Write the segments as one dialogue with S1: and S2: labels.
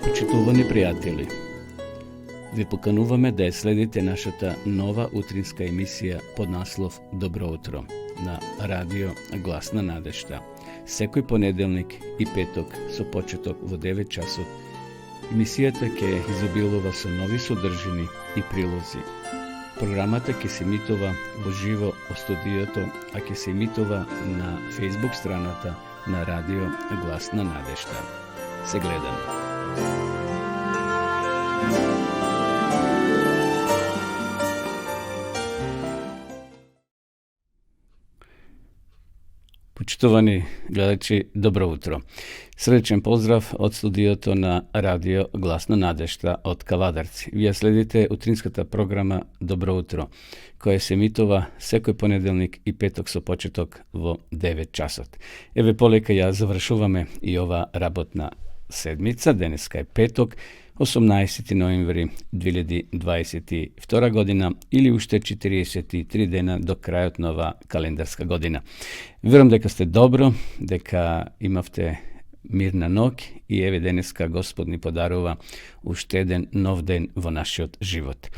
S1: Почитувани пријатели, ви покануваме да ја следите нашата нова утринска емисија под наслов Добро утро на радио Глас на надежта. Секој понеделник и петок со почеток во 9 часот. Емисијата ќе изобилува со нови содржини и прилози. Програмата ќе се емитува во живо во студиото, а ќе се емитува на Facebook страната на радио Глас на надежта. Се гледаме. Почитувани гледачи, добро утро. Средечен поздрав од студиото на радио Глас на надежта од Кавадарци. Вие следите утринската програма Добро утро, која се емитува секој понеделник и петок со почеток во 9 часот. Еве полека ја завршуваме и ова работна седмица. Денеска е петок, 18 ноември 2022 година или уште 43 дена до крајот на ова календарска година. Верувам дека сте добро, дека имавте мирна ног и еве денеска Господ ни подарува уште еден нов ден во нашиот живот.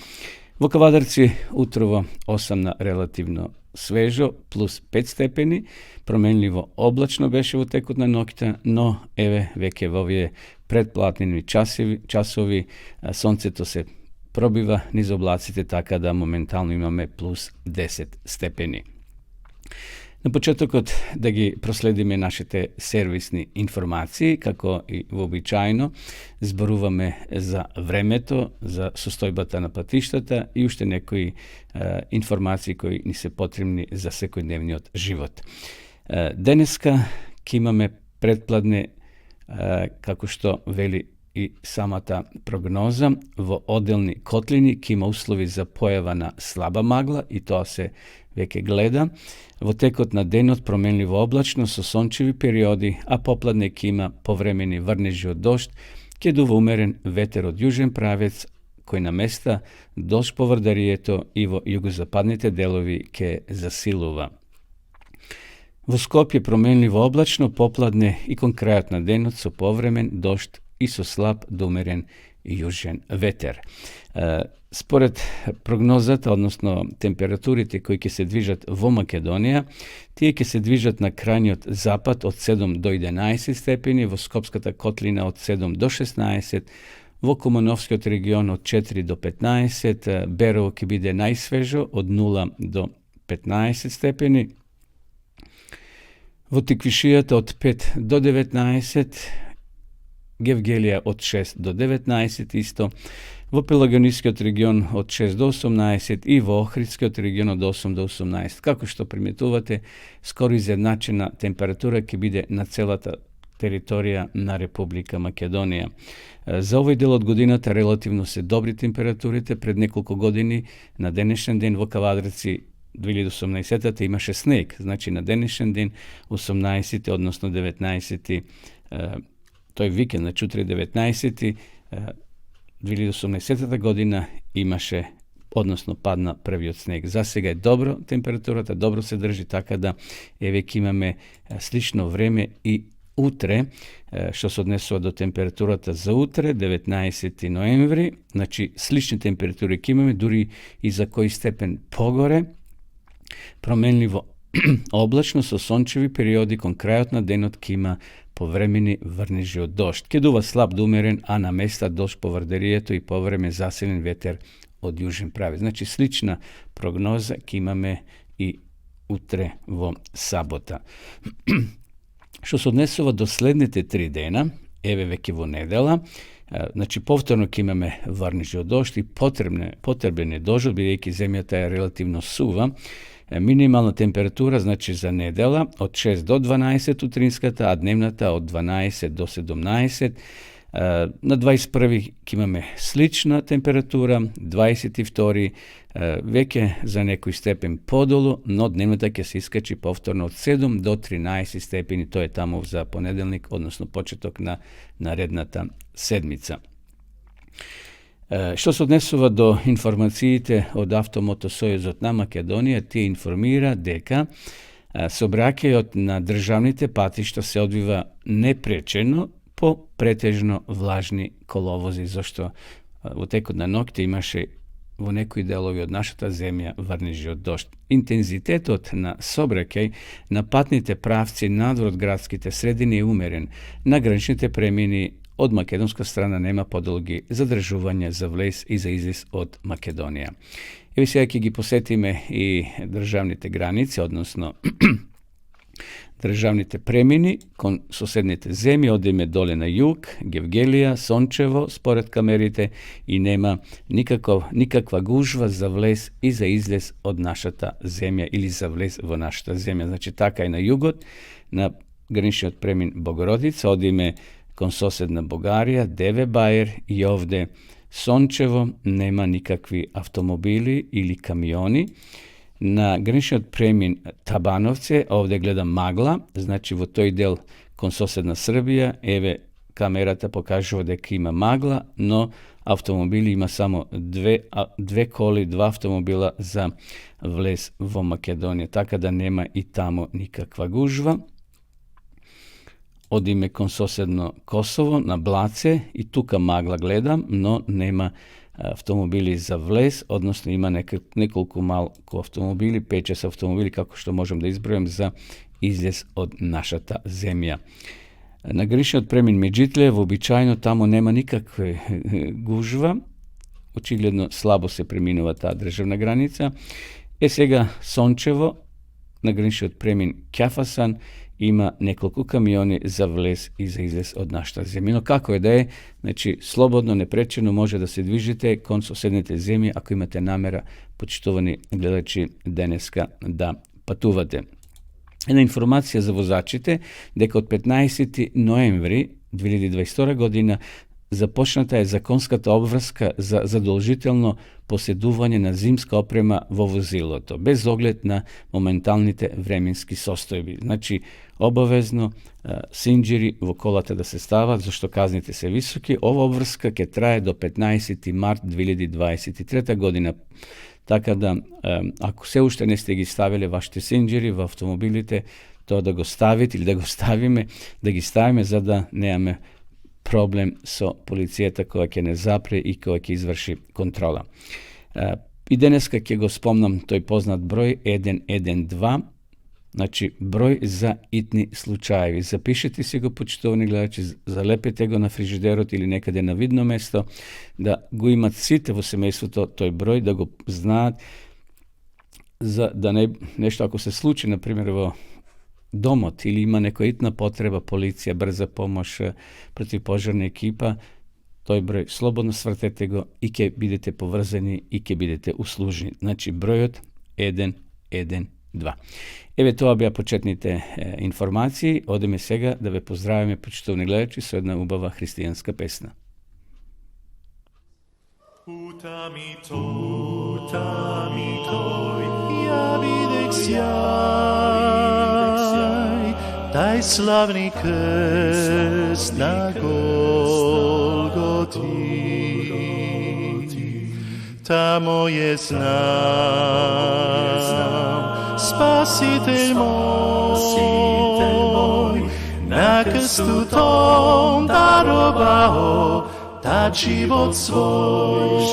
S1: Во Кавадарци утрово 8 на релативно свежо, плюс 5 степени, променливо облачно беше во текот на ноќта, но еве веќе во овие предплатнени часови сонцето се пробива низ облаците, така да моментално имаме плюс 10 степени. На почетокот да ги проследиме нашите сервисни информации, како и вообичаено, зборуваме за времето, за состојбата на патиштата и уште некои информации кои ни се потребни за секојдневниот живот. Денеска ќе имаме предпладне, како што вели и самата прогноза, во одделни котлини ќе има услови за појава на слаба магла и тоа се веќе гледа. Во текот на денот променливо облачно со сончеви периоди, а попладне ќе има повремени врнежи од дожд, ќе дува умерен ветер од јужен правец, кој на места дожд по Вардарието и во југозападните делови ќе засилува. Во Скопје променливо облачно, попладне и кон крајот на денот со повремен дожд и со слаб до умерен јужен ветер. Според прогнозата, односно температурите кои ќе се движат во Македонија, тие ќе се движат на крајниот запад од 7 до 11 степени, во Скопската котлина од 7 до 16, во Кумановскиот регион од 4 до 15, Берово ќе биде најсвежо од 0 до 15 степени, во Тиквишијата од 5 до 19, Гевгелија од 6 до 19 исто, во Пелагонискиот регион од 6 до 18 и во Охридскиот регион од 8 до 18. Како што приметувате, скоро изедначена температура ќе биде на целата територија на Република Македонија. За овој дел од годината релативно се добри температурите. Пред неколку години на денешен ден во Кавадарци 2018-та имаше снег, значи на денешен ден 18, односно 19 тој викенд, на утре 19 2018 година имаше, односно падна првиот снег. За сега е добро температурата, добро се држи, така да еве ќе имаме слично време и утре, што се однесува до температурата за утре, 19 ноември, значи слични температури ќе имаме, дури и за кој степен погоре, променливо облачно со сончеви периоди, кон крајот на денот ќе има повремени врнежи од дожд. Ке дува слаб до умерен, а на места дожд по Вардарието и повреме засилен ветер од јужен правец. Значи слична прогноза ќе имаме и утре во сабота. Што се однесува до следните 3 дена, еве веќе во недела, значи повторно ќе имаме врнежи од дожд и потребен е дожд, бидејќи земјата е релативно сува. Минимална температура, значи за недела, од 6 до 12 утринската, а дневната од 12 до 17. На 21 ќе имаме слична температура, 22 веќе за некој степен подолу, но дневната ќе се искачи повторно од 7 до 13 степени, тоа е таму за понеделник, односно почеток на наредната седмица. Што се однесува до информациите од Автомотосојузот на Македонија, тие информира дека сообраќајот на државните патишта се одвива непречено po pretežno vlažni kolovozi, zašto utekot na nokte imaše v nekoj delovi od našата земја врнежи од дожд. Интензитетот на собрекај на патните правци надвор од градските средини е умерен. На граничните премини од македонска страна нема подолги задржувања за влез и за излез од Македонија. Ево сега ќе ги посетиме и државните граници, односно државните премини кон соседните земји. Одиме доле на југ, Гевгелија, Сончево, според камерите, и нема никаква гужва за влез и за излез од нашата земја или за влез во нашата земја. Значи така и на југот, на граничниот премин Богородица, одиме кон соседна Бугарија, Деве Бајер, и овде Сончево нема никакви автомобили или камиони. На граничниот премин Табановце, овде гледам магла, значи во тој дел кон соседна Србија, еве камерата покажува дека има магла, но автомобили има само две коли, два автомобила за влез во Македонија, така да нема и тамо никаква гужва. Одиме кон соседно Косово, на Блаце, и тука магла гледам, но нема автомобили за влез, односно има неколку малку автомобили, 5-6 автомобили, како што можем да избројам, за излез од нашата земја. На граничниот премин Меджитле, вообичајно тамо нема никаква гужва, очигледно слабо се преминува таа државна граница. Сега Сончево, на граничниот премин Кјафасан, има неколку камиони за влез и за излез од нашата земја. Но како е да е, значи слободно, непречено може да се движите кон соседните земји ако имате намера, почитувани гледачи, денеска да патувате. Една информација за возачите, дека од 15 ноември 2022 година започната е законската обврска за задолжително поседување на зимска опрема во возилото, без оглед на моменталните временски состојби. Значи, обавезно синџири во колата да се стават, зашто казните се високи. Ова обврска ќе трае до 15 март 2023 година. Така да, ако се уште не сте ги ставиле вашите синџири во автомобилите, тоа да го ставите или да го ставиме, да ги ставиме за да немаме проблем со полицијата која ќе не запре и која ќе изврши контрола. И денеска ќе го спомнам тој познат број 112, значи број за итни случаеви. Запишете си го, почитувани гледачи, залепете го на фрижидерот или некаде на видно место, да го имат сите во семејството тој број, да го знаат, за да не нешто ако се случи, например, во домот или има некоја итна потреба, полиција, брза помош, противпожарна екипа, тој број слободно свртете го и ќе бидете поврзани и ќе бидете услужни. Значи бројот 112. Еве тоа беа почетните информации. Одиме сега да ве поздравиме, почитувани гледачи, со една убава христијанска песна.
S2: Utami toi, ja videk sjaj, taj slavni krst na Golgoti. Tamo je znam, Spasitelj moj, na krstu tom darovao dať život svoj,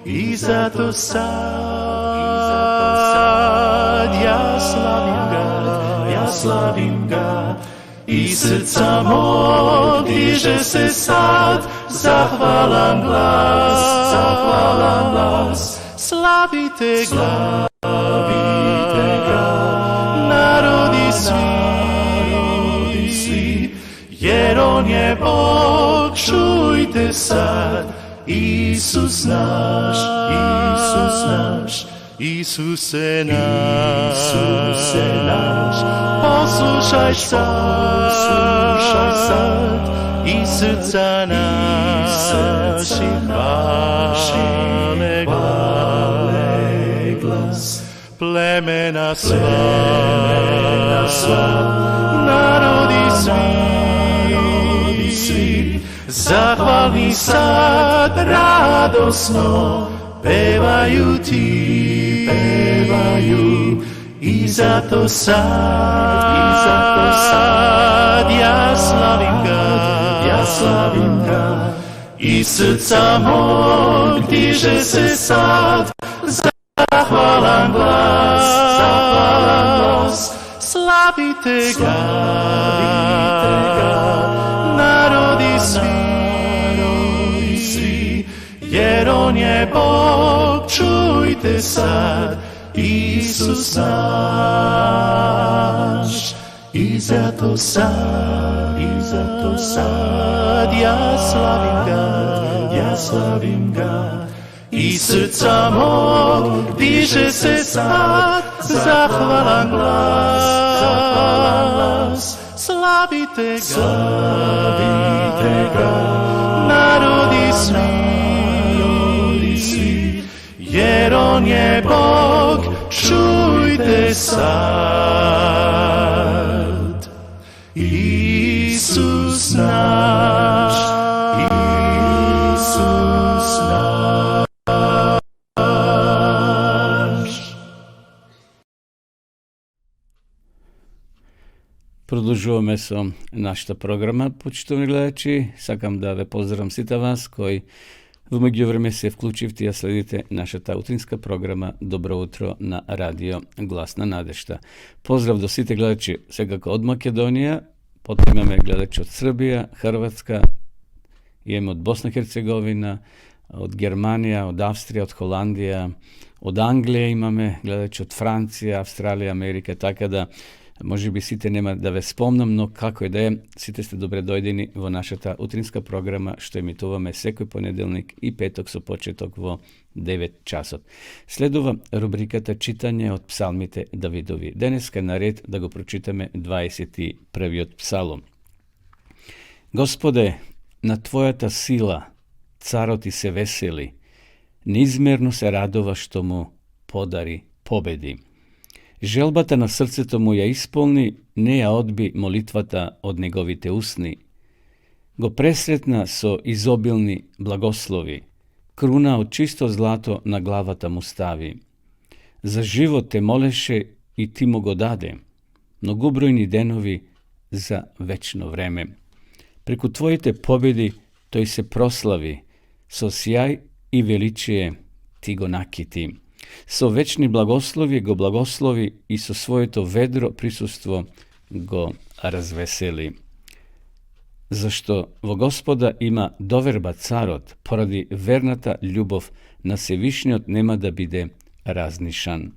S2: i zato sad ja slavim ga, i srca moj diže se sad, zahvalan glas, slavite ga, narodi svi, jer on je Bog, čujte sad, Isus naš, Isuse naš, poslušaj sad, i srca naših hvale glas, plemena sva, narodi svi, zahvalni sad, radosno pevaju ti, i zato sad ja slavim slavim ga, iz srca mog diže se sad, zahvalan glas, slavite ga, narodi svi, jer on je Bog, čujte sad, Isus naš. I zato sad, ja slavim ga, iz srca mog diže se sad, zahvalan glas, slavite ga, narodi svi, jer on je Bog, čujte sad, Isus naš, Isus naš.
S1: Продолжуваме со нашата програма, почитувани гледачи. Сакам да ве поздравам сите вас кои во меѓувреме се вклучивте и следите нашата утринска програма Добро утро на радио Гласна надежта. Поздрав до сите гледачи секако од Македонија, потом имаме гледачи од Србија, Хрватска, имаме од Босна и Херцеговина, од Германија, од Австрија, од Холандија, од Англија имаме гледачи од Франција, Австралија, Америка, така да може би сите нема да ве спомнам, но како и да е, сите сте добре дојдени во нашата утринска програма, што емитуваме секој понеделник и петок со почеток во 9 часот. Следува рубриката Читање од псалмите Давидови. Денеска е наред да го прочитаме 21-иот псалом. Господе, на Твојата сила царот ти се весели, неизмерно се радува што му подари победи. Желбата на срцето му ја исполни, не ја одби молитвата од неговите усни. Го пресретна со изобилни благослови, круна од чисто злато на главата му стави. За живот те молеше и ти му го даде, многобројни денови за вечно време. Преку твоите победи тој се прослави, со сјај и величие ти го накити. Со вечни благослови го благослови и со своето ведро присуство го развесели. Зашто во Господа има доверба царот, поради верната љубов на Севишниот нема да биде разнишан.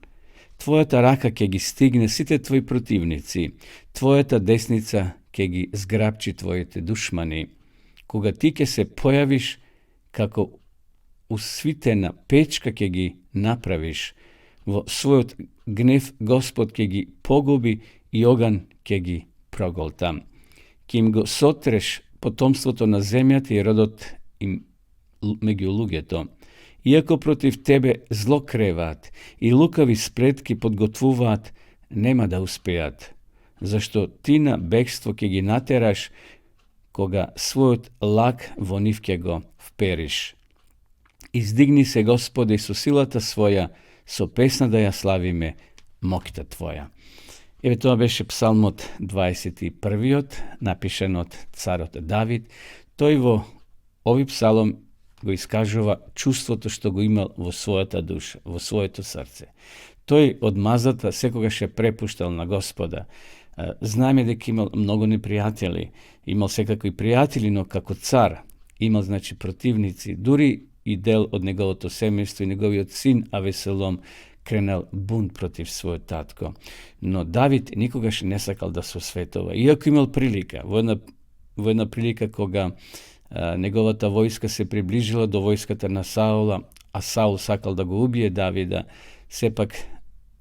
S1: Твојата рака ќе ги стигне сите твои противници, твојата десница ќе ги зграбчи твоите душмани. Кога ти ќе се појавиш, како усвитена печка ќе ги направиш, во својот гнев Господ ќе ги погуби и оган ќе ги проголта. Ќе им го сотреш потомството на земјата и родот им меѓу луѓето. Иако против тебе зло креваат и лукави спретки подготвуваат, нема да успеат, зашто ти на бегство ќе ги натераш, кога својот лак во нив ќе го впериш. Издигни се, Господи, со силата своја, со песна да ја славиме моќта Твоја. Еве тоа беше псалмот 21-иот, напишан од царот Давид. Тој во овој псалом го искажува чувството што го имал во својата душа, во своето срце. Тој од мазата секогаш е препуштал на Господа. Знаеме дека имал многу непријатели, имал секако и пријатели, но како цар имал противници, дури и дел од неговото семејство и неговиот син Авесалом кренал бунт против својот татко. Но Давид никогаш не сакал да се осветува. Иако имал прилика, во една прилика кога неговата војска се приближила до војската на Саула, а Саул сакал да го убие Давида, сепак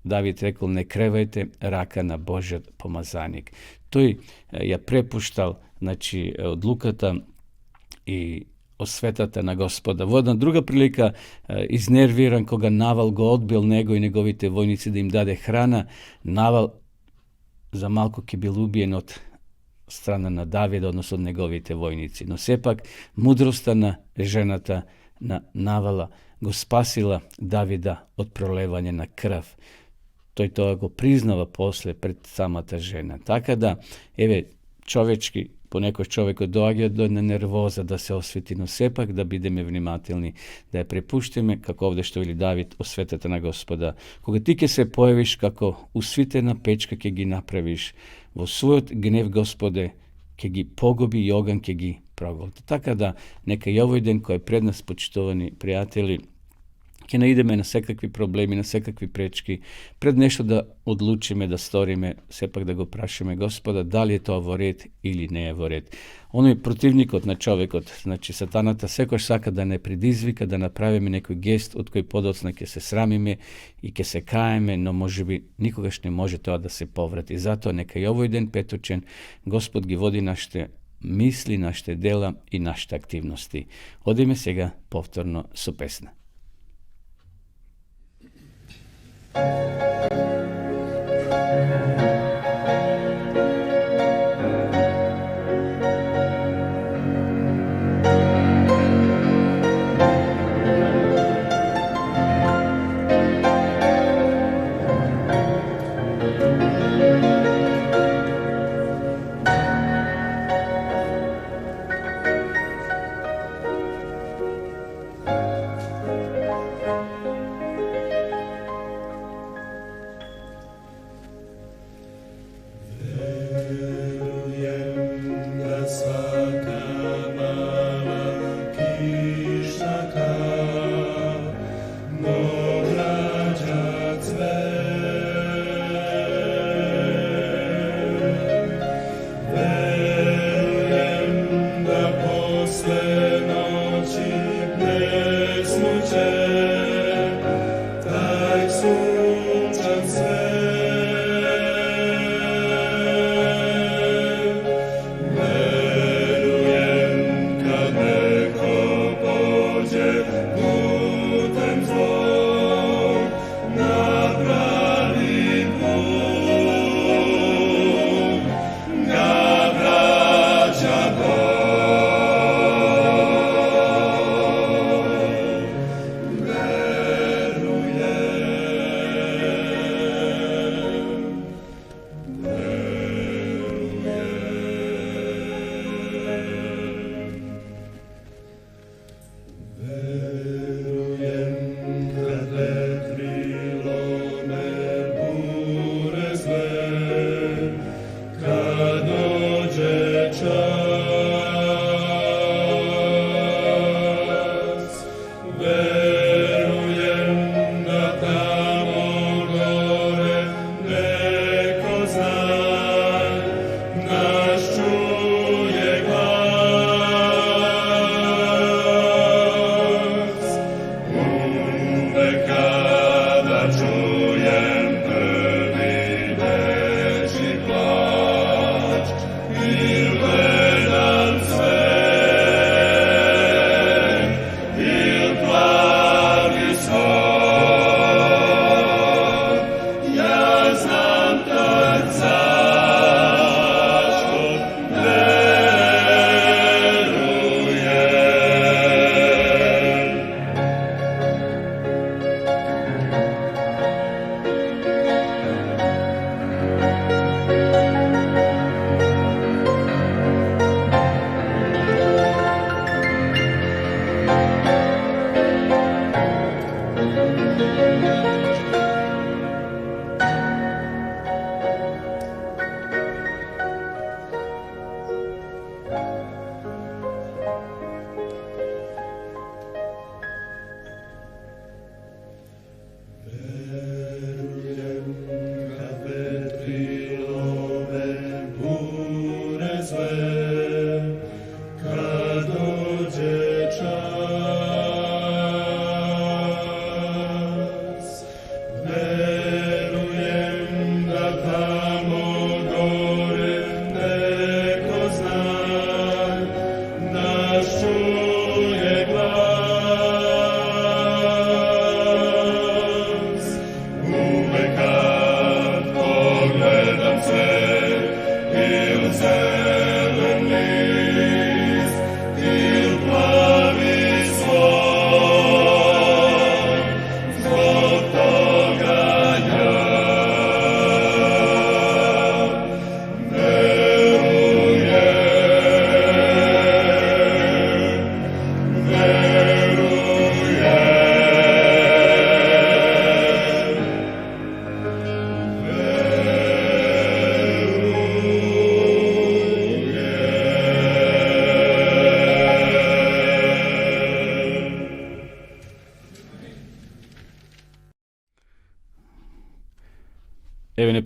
S1: Давид рекол: не кревајте рака на Божјот помазаник. Тој ја препуштал одлуката и осветата на Господа. Во една друга прилика, изнервиран кога Навал го одбил него и неговите војници да им даде храна, Навал за малку ќе бил убиен од страна на Давида, односно од неговите војници. Но сепак мудроста на жената на Навала го спасила Давида од пролевање на крв. Тој тоа го признава после пред самата жена. Така да, еве, човечки Ponekad čovjek doaѓа do jedna nervoza da se osveti, no sepak da бидеме внимателни, да ја препуштиме, како овде што вели Давид, осветата на Господа. Кога ти ќе се појавиш како усвитена печка ќе ги направиш, во својот гнев, Господе, ќе ги погоби и оган ќе ги проголта. Така да, нека и овој ден кој е пред нас, почитувани пријатели, ќе наидеме на секакви проблеми, на секакви пречки, пред нешто да одлучиме, да сториме, сепак да го прашаме Господа дали е тоа во ред или не е во ред. Оној противникот на човекот, значи сатаната, секојаш сака да не предизвика, да направиме некој гест од кој подоцна ќе се срамиме и ќе се каеме, но можеби никогаш не може тоа да се поврати. Затоа нека и овој ден петочен Господ ги води нашите мисли, нашите дела и нашите активности. Одиме сега повторно со песна.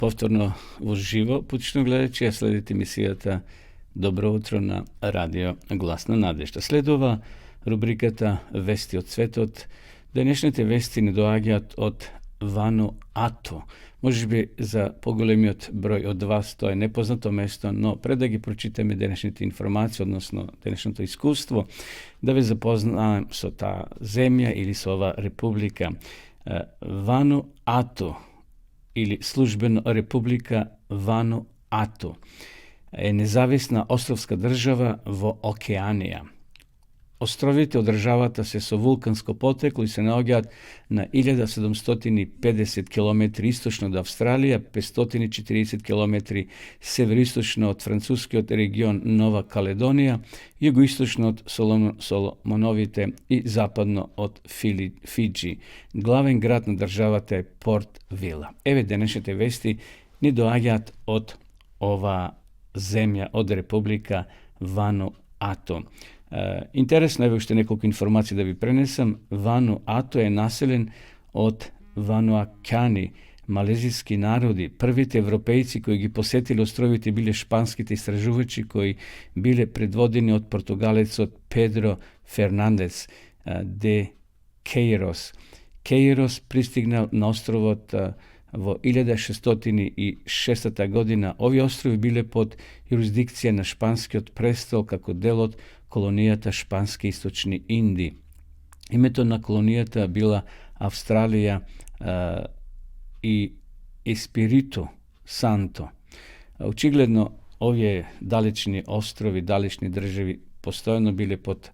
S1: повторно во живо, путично гледачи, а следите емисијата Добро утро на радио Гласна надежда. Следува рубриката Вести од светот. Денешните вести не доаѓаат од Вануату. Може би за поголемиот број од вас тоа е непознато место, но пред да ги прочитаме денешните информации, односно денешното искуство, да ве запознаем со таа земја или со ова република. Вануату или службено Република Вануату е независна островска држава во Океанија. Островите од државата се со вулканско потекло и се наоѓаат на 1750 км источно од Австралија, 540 км североисточно од францускиот регион Нова Каледонија, југоисточно од Соломоновите и западно од Фиџи. Главен град на државата е Порт Вила. Еве денешните вести ни доаѓаат од ова земја, од Република Вануату. Интересно е уште неколку информации да ви пренесам. Вануату е населен од вануакани, малезиски народи. Првите европејци кои ги посетиле островите биле шпанските истражувачи кои биле предводени од португалецот Педро Фернандес де Кейрос. Кейрос пристигнал на островот во 1606 година. Овие острови биле под јурисдикција на шпанскиот престол како дел од колонијата Шпански источни Инди. Името на колонијата била Австралија и Еспириту Санто. Очигледно, овие далечни острови, далечни држави постојано биле под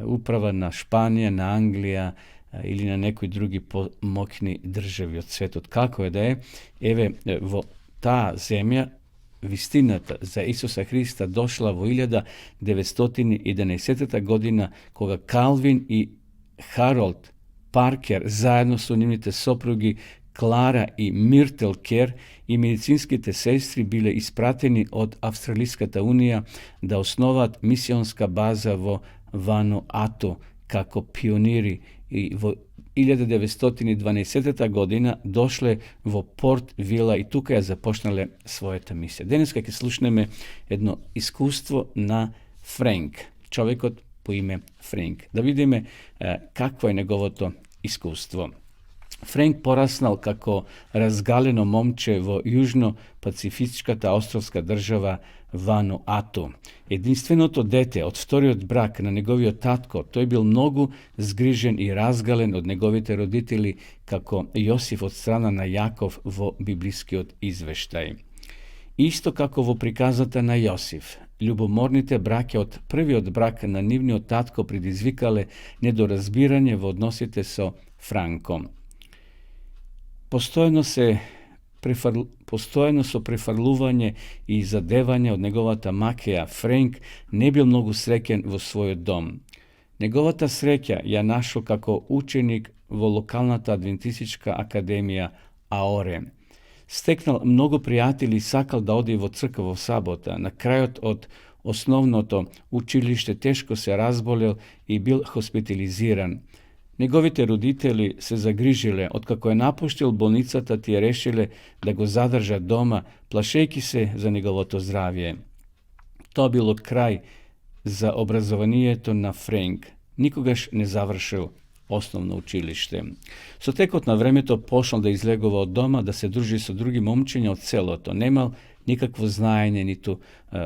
S1: управа на Шпанија, на Англија или на некои други помокни држави од светот. Како е да е, еве во таа земја вистината за Исуса Христа дошла во 1911 година, кога Калвин и Харолд Паркер заедно со нивните сопруги Клара и Миртел Кер и медицинските сестри биле испратени од Австралиската унија да основаат мисионска база во Вануату како пионири, и во 1912 година дошле во Порт Вила и тука ја започнале својата мисија. Денеска ќе слушнеме едно искуство на Френк, човекот по име Френк. Да видиме какво е неговото искуство. Френк пораснал како разгалено момче во јужно-пацифичката островска држава Вануату. Единственото дете од вториот брак на неговиот татко, тој бил многу згрижен и разгален од неговите родители како Јосиф од страна на Јаков во библискиот извештај. Исто како во приказата на Јосиф, љубоморните браќа од првиот брак на нивниот татко предизвикале недоразбирање во односите со Франком. Постојано со префрлување и задевање од неговата макеја, Френк не бил многу среќен во својот дом. Неговата среќа ја нашол како ученик во локалната адвентистичка академија Аоре. Стекнал многу пријатели и сакал да оди во црква во сабота. На крајот од основното училиште тешко се разболел и бил хоспитализиран. Неговите родители се загрижиле, откако е напуштил болницата, тие решиле да го задржат дома, плашејќи се за неговото здравје. Тоа било крај за образованието на Френк. Никогаш не завршил основно училиште. Со текот на времето почнал да излегува од дома, да се дружи со други момчиња од селото. Немал никакво знаење, ниту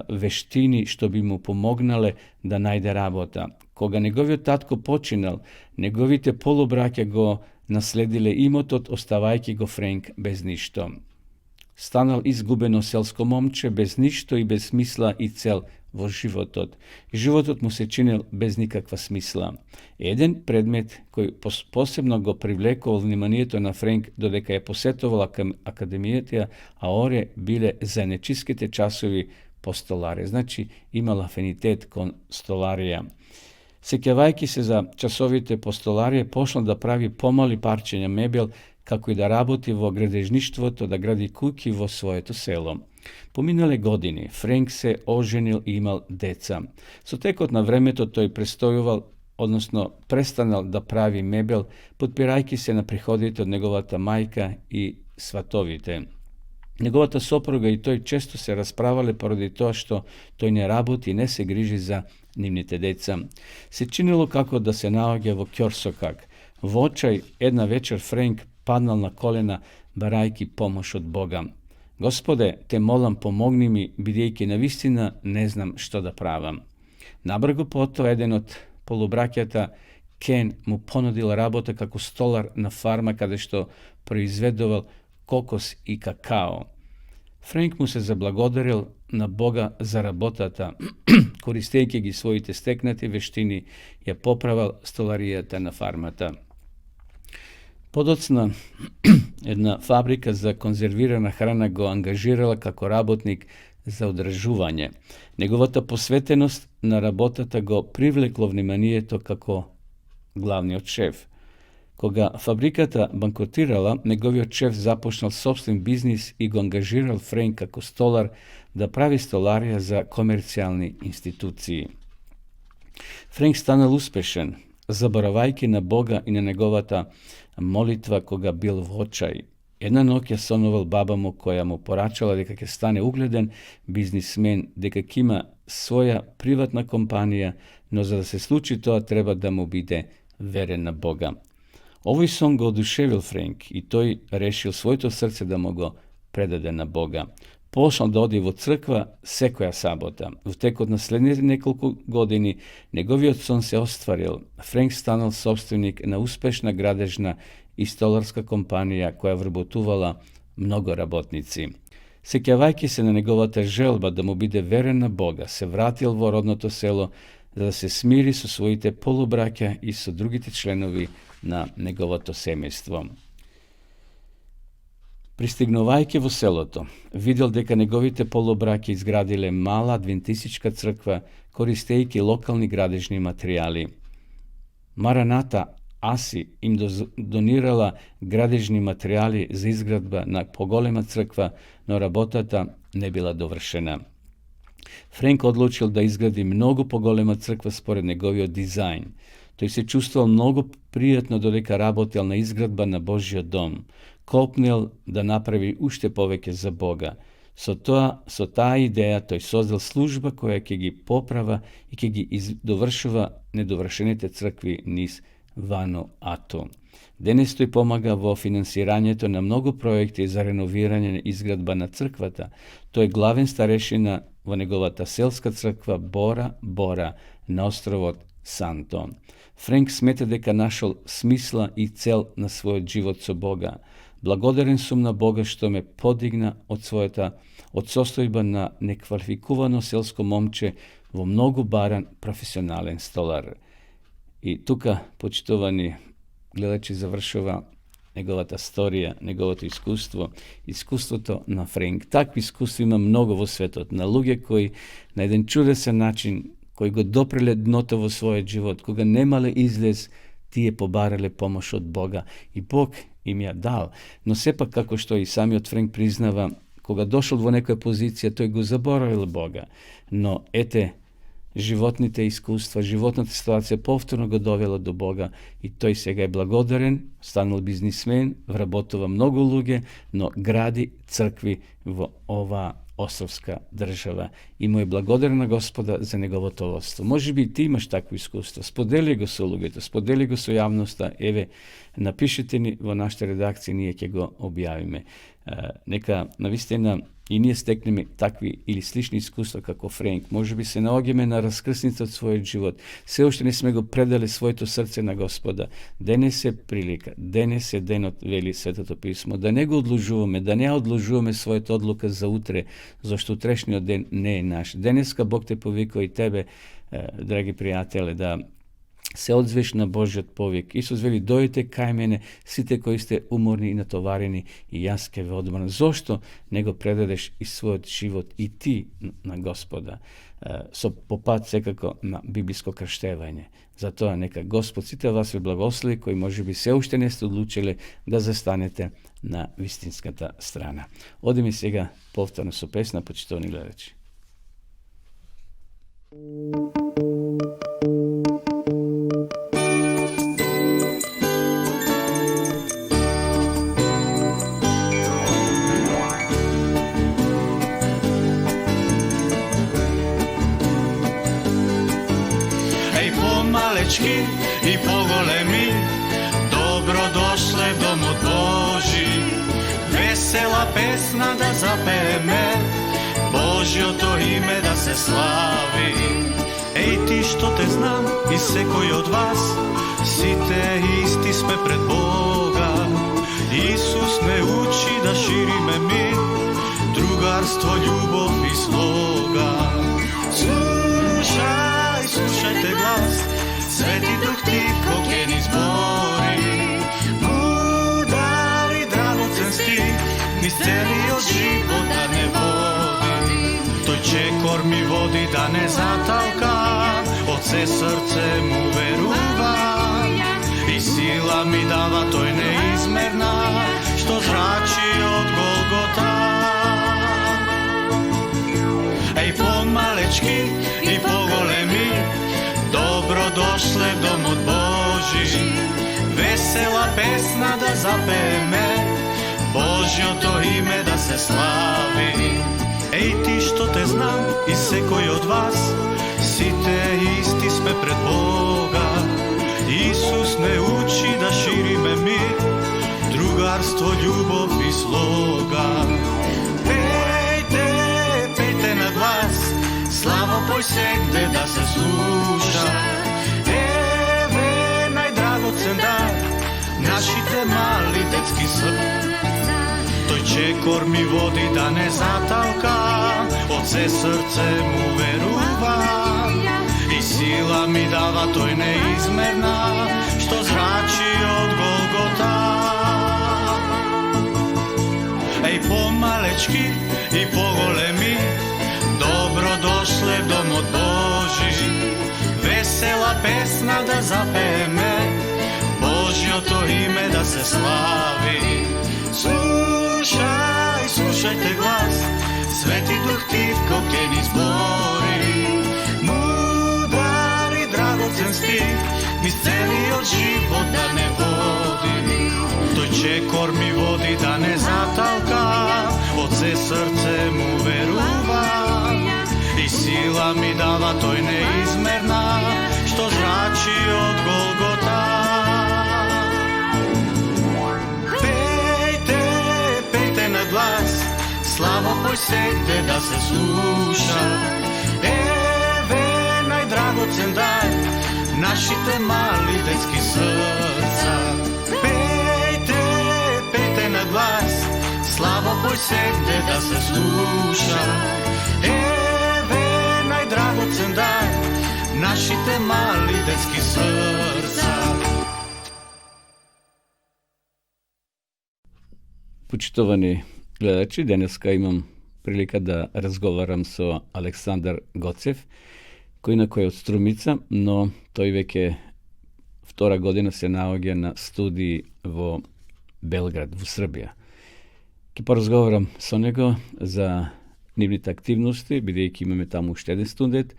S1: вештини што би му помогнале да најде работа. Кога неговиот татко починал, неговите полубраќа го наследиле имотот, оставајќи го Френк без ништо. Станал изгубено селско момче, без ништо и без смисла и цел во животот. Животот му се чинел без никаква смисла. Еден предмет кој посебно го привлекувал вниманието на Френк додека ја посетувал академијата Аоре биле заедничките часови по столарија. Значи, имал афинитет кон столарија. Сеќавајќи се за часовите по столарија, почнал да прави помали парчења мебел, како и да работи во градежништвото, да гради куќи во своето село. Поминале години, Френк се оженил и имал деца. Со текот на времето тој престојувал, односно престанал да прави мебел, подпирајќи се на приходите од неговата мајка и сватовите. Неговата сопруга и тој често се расправале поради тоа што тој не работи и не се грижи за нивните деца. Се чинило како да се наоѓа во ќорсокак. Во очај една вечер Френк паднал на колена барајки помош од Бога. Господе, те молам, помогни ми, бидејќи навистина не знам што да правам. Набрзо потоа еден од полубраќата, Кен, му понудил работа како столар на фарма каде што произведувал кокос и какао. Френк му се заблагодарил на Бога за работата, користејќи ги своите стекнати вештини, ја поправал столаријата на фармата. Подоцна една фабрика за конзервирана храна го ангажирала како работник за одржување. Неговата посветеност на работата го привлекло вниманието како главниот шеф. Кога фабриката банкротирала, неговиот шеф започнал собствен бизнис и го ангажирал Френк како столар да прави столарија за комерцијални институции. Френк станал успешен, заборавајќи на Бога и на неговата молитва кога бил во очај. Една ноќ ја сонувал баба му која му порачала дека ќе стане угледен бизнисмен, дека ќе има своја приватна компанија, но за да се случи тоа треба да му биде верен на Бога. Овој сон го одушевил Френк и тој решил своето срце да му го предаде на Бога. Почнал да оди во црква секоја сабота. Во текот на следните неколку години неговиот сон се остварил. Френк станал собственик на успешна градежна и столарска компанија која вработувала многу работници. Сеќавајќи се на неговата желба да му биде верен на Бога, се вратил во родното село за да се смири со своите полубраќа и со другите членови на неговото семејство. Пристигнувајќи во селото, видел дека неговите полубраќа изградиле мала адвентистичка црква, користејќи локални градежни материјали. Мараната Аси им донирала градежни материјали за изградба на поголема црква, но работата не била довршена. Френк одлучил да изгради многу поголема црква според неговиот дизајн. Тој се чувствувал многу пријатно додека работел на изградба на Божјиот дом. Копнел да направи уште повеќе за Бога. Со таа идеја тој создал служба која ќе ги поправа и ќе ги довршува недовршените цркви низ Вануату. Денес тој помага во финансирањето на многу проекти за реновирање и изградба на црквата. Тој е главен старешина во неговата селска црква Бора Бора на островот Санто. Френк смета дека нашол смисла и цел на својот живот со Бога. Благодарен сум на Бога што ме подигна од состојба на неквалификувано селско момче во многу баран професионален столар. И тука, почитувани гледачи, завршува неговата сторија, неговото искуството на Френк. Такви искуства има многу во светот, на луѓе кои на еден чудесен начин, кои го допреле дното во својот живот, кога немале излез, тие побарале помош од Бога и Бог им ја дал. Но сепак, како што и самиот Френк признава, кога дошол во некоја позиција, тој го заборавил Бога. Но ете, животните искуства, животната ситуација повторно го довела до Бога и тој сега е благодарен, станал бизнисмен, вработува многу луѓе, но гради цркви во оваа островска држава и му е благодарен на Господа за неговото водство. Може би ти имаш такво искуство, сподели го со луѓето, сподели го со јавноста, еве, напишете ни во нашата редакција, ние ќе го објавиме. Нека навистина и ние стекнеме такви или слични искуства како Френк. Може би се наоѓаме на раскрсница од својот живот. Се уште не сме го предале своето срце на Господа. Денес е прилика, денес е денот, вели Светото писмо, да не го одложуваме, да не одложуваме својата одлука за утре, зашто утрешниот ден не е наш. Денеска Бог те повикува и тебе, драги пријателе, да се одзвеш на Божјот повик. Исус вели, дојдете кај мене, сите кои сте уморни и натоварени, и јас ќе ве одморам. Зошто не го предадеш и својот живот и ти на Господа, со попат секако на библиско крштевање. Затоа нека Господ сите вас ве благослови, кои може би се уште не сте одлучиле да застанете на вистинската страна. Одиме сега повторно со песна, почитувани гледачи.
S3: pomalečki i pogolemi, dobro došle dom od Boži. Vesela pesna da zapeme, Božjo to ime da se slavi. Ej ti što te znam i se koji od vas, site isti sme pred Boga. Isus me uči da širime mi drugarstvo, ljubav i sloga. Slušaj, slušajte glas, Sveti Duh ti kokeni zbori. Mudar i dragocen stih, niz celi od života ne vodi. Toj čekor mi vodi da ne zatalka, od se srce mu veruva. I sila mi dava toj neizmerna, što zrači od Golgota. Ej pomalečki i pogolemi, dobro došle dom od Boži. Vesela pesna da zapeme, Božjo to ime da se slavi. Ej ti što te znam i se koji od vas, site isti sme pred Boga. Isus me uči da širime mi drugarstvo, ljubav i sloga. Pejte, pejte na glas, slavo poj se gde da se sluša. Eve najdragocen dar, našite mali detski srca. Toj čekor mi vodi da ne zatalka, od se srce mu veruva. I sila mi dava toj neizmerna, što zrači od Golgota. Ej pomalečki i pogolemi, dobro došle dom od Boži. Vesela pesna da zapeme, Božjo to ime da se slavi. Slušaj, slušajte glas, Sveti Duh ti kokeni zbori. Mudar i dragocen stih, niz celi od života ne vodi. Toj čekor mi vodi da ne zatalka, od se srce mu veruva. I sila mi dava toj neizmerna, što zrači od Golgota. Pejte, pejte na glas, slavo poj se gde da se sluša. Eve najdragocen dar, našite mali detski srca. Pejte, pejte na glas, slavo poj se gde da se sluša. Eve najdragocen dar, našite mali detski srca.
S1: Почитувани гледачи, денеска имам прилика да разговарам со Александар Гоцев, кој инако е од Струмица, но тој веќе втора година се наоѓа на студии во Белград, во Србија. Ке поразговарам со него за нивните активности, бидејќи имаме таму уште еден студент,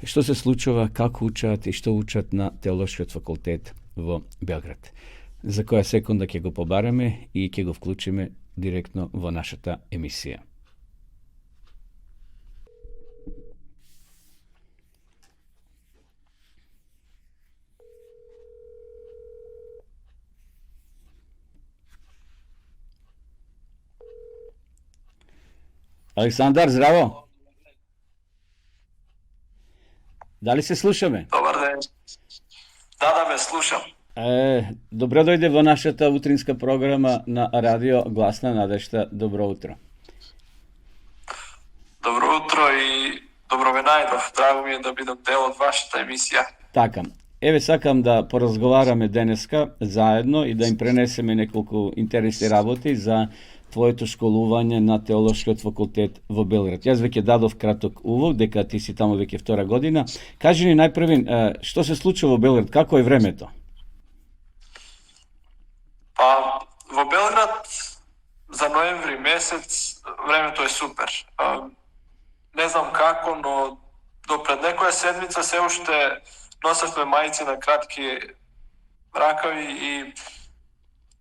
S1: што се случува, како учат и што учат на Теолошкиот факултет во Белград. За која секунда ќе го побараме и ќе го вклучиме директно во нашата емисија. Александар, здраво! Дали се слушаме?
S4: Добар ден. Да, ве слушам.
S1: Добро дојде во нашата утринска програма на радио Гласна надежта. Добро утро.
S4: Добро утро и добро ме најдов. Драго ми е да бидам дел од вашата емисија.
S1: Така. Еве сакам да поразговараме денеска заедно и да им пренесеме неколку интересни работи за твоето школување на Теолошкиот факултет во Белград. Јас веќе дадов краток увод, дека ти си таму веќе втора година. Кажи ни најпрвин, што се случува во Белград, како е времето?
S4: Па, во Белград за ноември месец времето е супер. Не знам како, но до пред некоја седмица се уште носевме мајци на кратки ракави и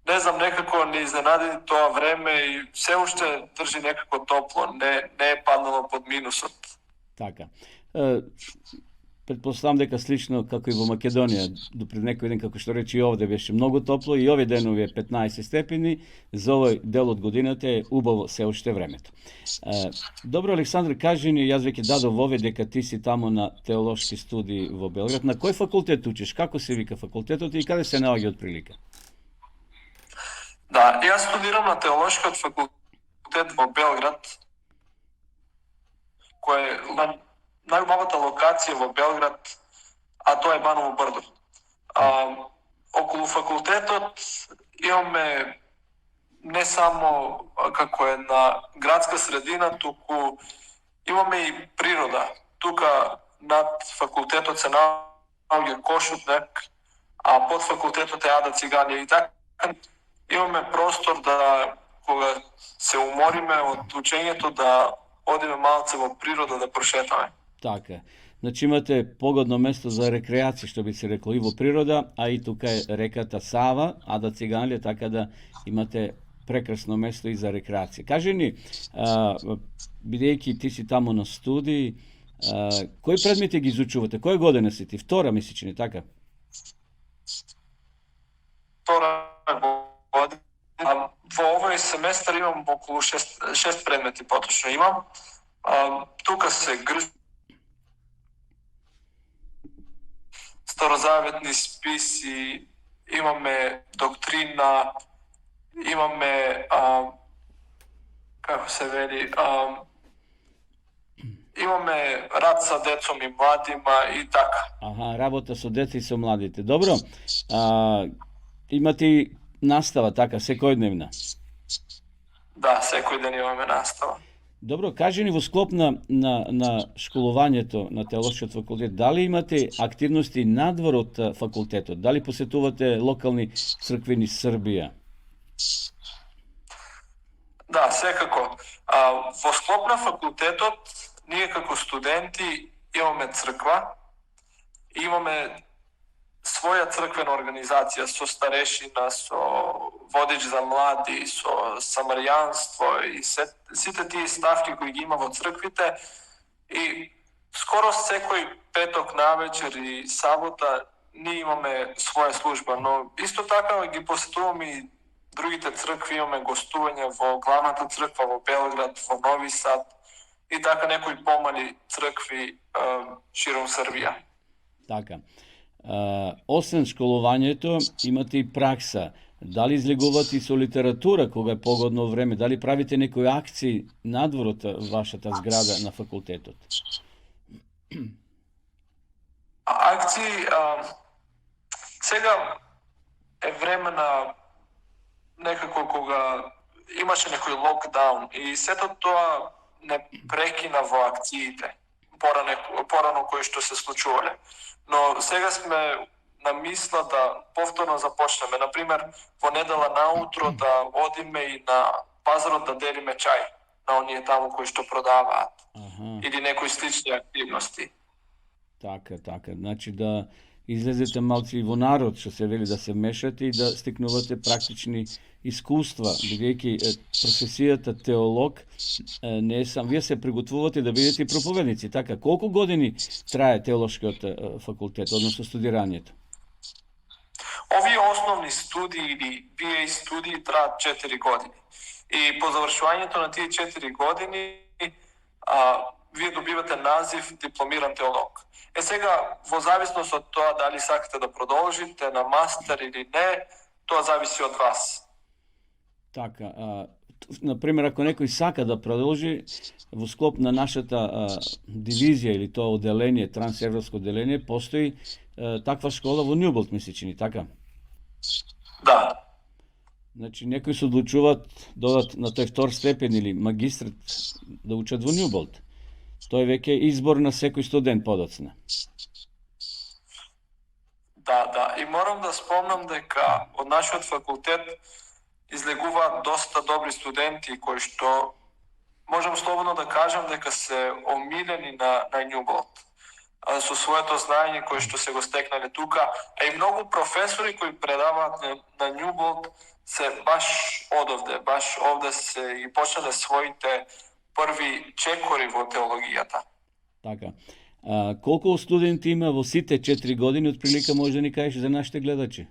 S4: не знам, некако не изненади тоа време и се уште држи некако топло, не е паднало под минусот.
S1: Така. Pretpostavljam дека слично како и во Македонија, допред некој ден, како што рече и овде, беше многу топло и овие денови е 15 степени, за овој дел од годината е убаво се уште времето. Добро, Александр, кажи ни, јас веќе дадов овде дека ти си таму на теолошки студии во Белград. На кој факултет учиш? Како се вика факултетот и каде се наоѓа од прилика?
S4: Да, јас студирам на теолошкиот факултет во Белград, кој е најубавата локација во Белград, а тоа е Баново брдо. Околу факултетот имаме не само како е на градска средина, туку имаме и природа. Тука над факултетот се наоѓа Кошутнек, а под факултетот е Ада Циганија. И така имаме простор да, кога се умориме од учењето, да одиме малце во природа да прошетаме.
S1: Така. Значи имате погодно место за рекреација, што би се рекло, и во природа, а и тука е реката Сава, Ада Циганија, така да имате прекрасно место и за рекреација. Кажи ни, бидејќи ти си таму на студии, кои предмети ги изучувате? Која година си ти? Втора, мисли, че не така?
S4: Втора година. Во овој семестар имам околу 6 предмети, поточно имам. Тука се старозаветни списи, имаме доктрина, имаме како се вели, имаме рад со децом и младима и така.
S1: Аха, работа со деца и со младите. Добро. Имате и настава, така, секојдневна?
S4: Да, секој ден имаме настава.
S1: Добро, кажи ни во склоп на школувањето на теолошкиот факултет, дали имате активности надвор од факултетот? Дали посетувате локални црквени Србија?
S4: Да, секако. Во склоп на факултетот, ние како студенти имаме црква, имаме своја црквена организација со старешина, со водич за млади, со самарјанство и сите тие ставки кои ги има во црквите. И скоро секој петок навечер и сабота ние имаме своја служба, но исто така ги посетуваме и другите цркви, имаме гостување во главната црква во Белград, во Нови Сад и така некои помали цркви широм Србија.
S1: Така. Освен школувањето, имате и пракса. Дали излегувате и со литература кога е погодно време? Дали правите некои акции надвор од вашата зграда на факултетот?
S4: Акции, сега е време на некако кога имаше некој локдаун и сето тоа не прекина во акциите порано кои што се случувале. Но сега сме на мисла да повторно започнеме. Например, во недела наутро да одиме и на пазарот да делиме чај на оние таму кои што продаваат. Или некои слични активности.
S1: Така. Значи да излезете малци во народ, што се вели, да се мешате и да стекнувате практични искуства, бидејќи професијата теолог не е сам. Вие се приготвувате да бидете проповедници, така. Колку години трае теолошкиот факултет, односно студирањето?
S4: Овие основни студии или BA студии траат 4 години. И по завршувањето на тие 4 години вие добивате назив дипломиран теолог. Сега, во зависност од тоа дали сакате да продолжите на мастер или не, тоа зависи од вас.
S1: Така, например, ако некој сака да продолжи во склоп на нашата дивизија или тоа оделение, трансевропско оделение, постои таква школа во Њуболт, ми се чини, така?
S4: Да.
S1: Значи, некои се одлучуваат додат на тој втор степен или магистрат да учат во Њуболт. Тоа е веќе избор на секој студент подоцна.
S4: Да. И морам да спомнам дека од нашиот факултет излегуваат доста добри студенти кои што можам слободно да кажам дека се омилени на Њуболт со своето знаење кое што се го стекнале тука, а и многу професори кои предаваат на Њуболт се баш овде се и почнале своите први чекори во теологијата.
S1: Така. Колко студенти има во сите 4 години, отприлика може да ни кажеш за нашите гледачи?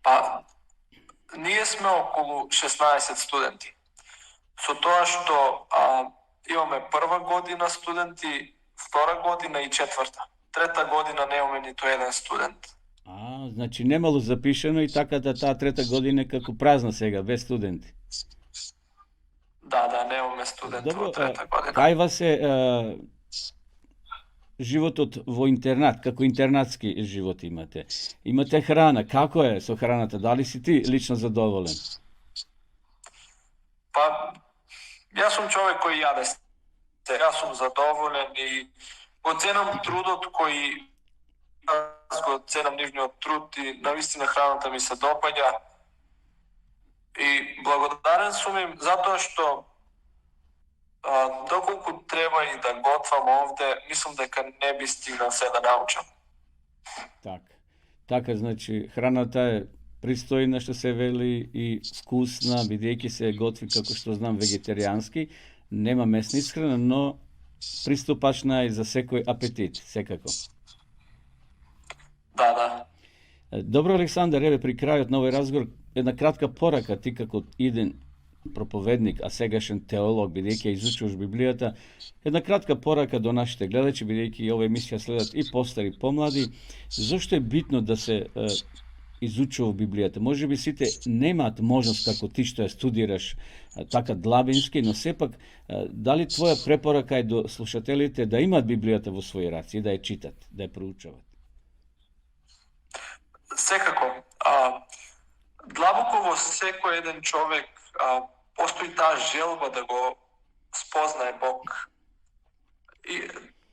S4: Па, ние сме околу 16 студенти. Со тоа што имаме прва година студенти, втора година и четврта. Трета година немаме ниту еден студент.
S1: Значи немало запишено и така да таа трета година е како празна сега, без студенти.
S4: Да, немаме студенти во трета година.
S1: Кај вас е животот во интернат, како интернатски живот имате? Имате храна, како е со храната? Дали си ти лично задоволен?
S4: Па, јас сум човек кој јаде. Јас сум задоволен и го ценам трудот кој го ценам нивниот труд и навистина храната ми се допаѓа. И благодарен сум им затоа што доколку треба и да готвам овде, мислам дека не би стигнал се да научам.
S1: Така, значи, храната е пристојна, што се вели, и вкусна, бидејќи се готви, како што знам, вегетаријански, нема месна исхрана, но приступачна е за секој апетит, секако.
S4: Да.
S1: Добро, Александар, еве при крајот на овој разговор една кратка порака, ти како иден проповедник, а сегашен теолог, бидејќи ја изучуваш Библијата, една кратка порака до нашите гледачи, бидејќи оваа емисија следат и постари и помлади, зошто е битно да се изучува Библијата? Може би сите немаат можност како ти што ја студираш така длабински, но сепак дали твоја препорака е до слушателите да имаат Библијата во своји раци и да ја читат, да ја проучават?
S4: Секако. Длабоко во секој еден човек постои таа желба да го спознае Бог. И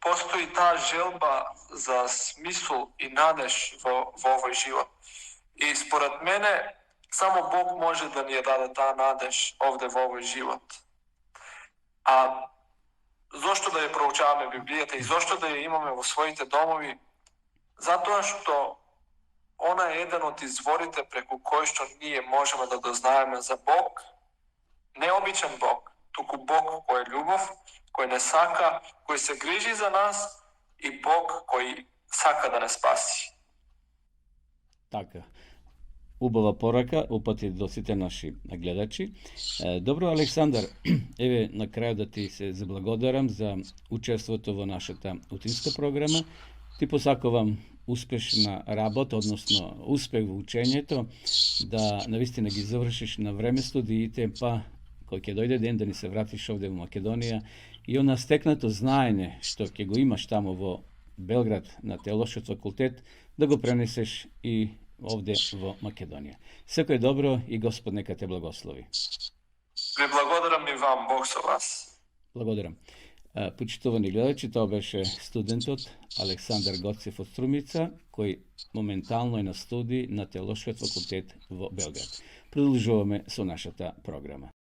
S4: постои таа желба за смисол и надеж во овој живот. И според мене, само Бог може да ни ја даде таа надеж овде во овој живот. Зошто да ја проучаваме Библијата и зошто да ја имаме во своите домови? Затоа што она е еден од изворите преку кој што ние можеме да дознаеме за Бог, необичен Бог, туку Бог кој е љубов, кој не сака, кој се грижи за нас и Бог кој сака да не спаси.
S1: Така. Убава порака, упати до сите наши гледачи. Добро, Александар, еве на крај да ти се заблагодарам за учеството во нашата утринска програма. Ти посакувам успешна работа, односно успех во учењето, да навистина ги завршиш на време студиите, па кој ќе дојде ден да ни се вратиш овде во Македонија и она стекнато знаење што ќе го имаш таму во Белград на теолошкиот факултет, да го пренесеш и овде во Македонија. Секој добро и Господ нека те благослови.
S4: Ви благодарам и вам, Бог со вас.
S1: Благодарам. Почитувани гледачи, тоа беше студентот Александар Гоцев од Струмица, кој моментално е на студии на Теолошкиот факултет во Белград. Продолжуваме со нашата програма.